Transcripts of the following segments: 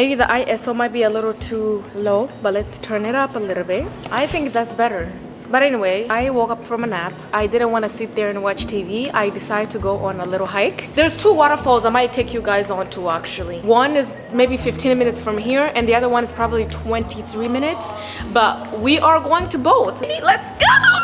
Maybe the ISO might be a little too low, but let's turn it up a little bit. I think that's better. But anyway, I woke up from a nap. I didn't want to sit there and watch TV. I decided to go on a little hike. There's two waterfalls I might take you guys on to actually. One is maybe 15 minutes from here and the other one is probably 23 minutes. But we are going to both. Let's go!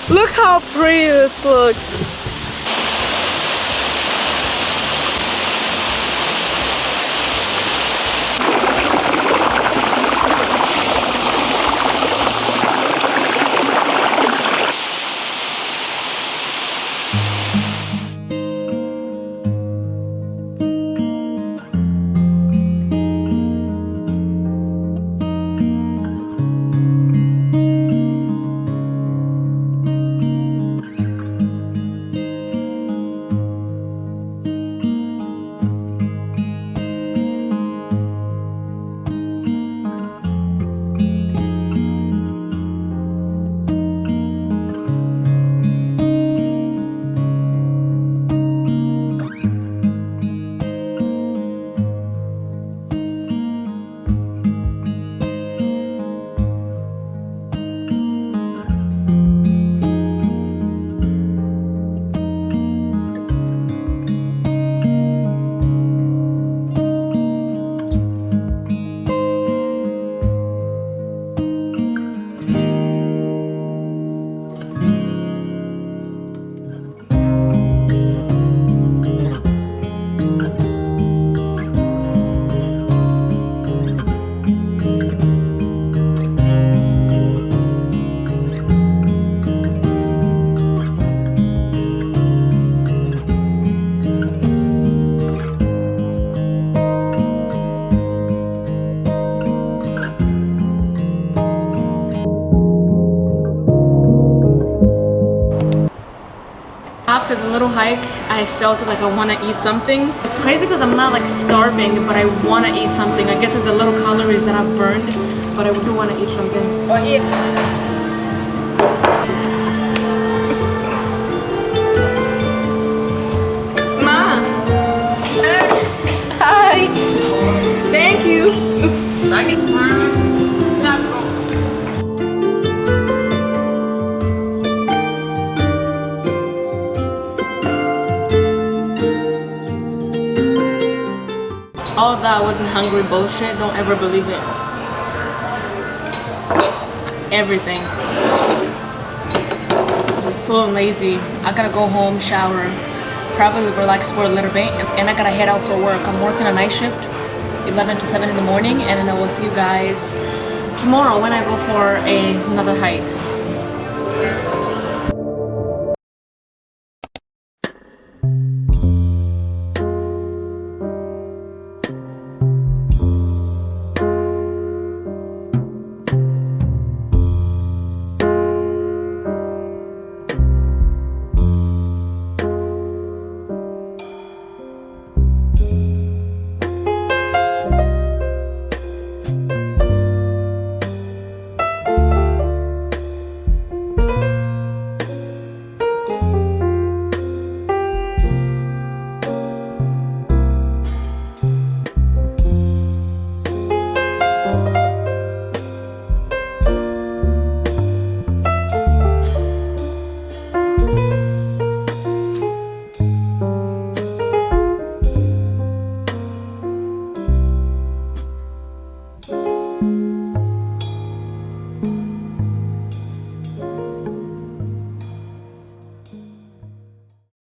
Look how pretty this looks. little hike, I felt like I want to eat something. It's crazy because I'm not like starving, but I want to eat something. I guess it's the little calories that I've burned, but I do want to eat something. Oh, yeah. Ma! Hi! Thank you! All that wasn't hungry bullshit. Don't ever believe it. Everything. So lazy. I gotta go home, shower, probably relax for a little bit, and I gotta head out for work. I'm working a night shift, 11 to 7 in the morning, and then I will see you guys tomorrow when I go for another hike.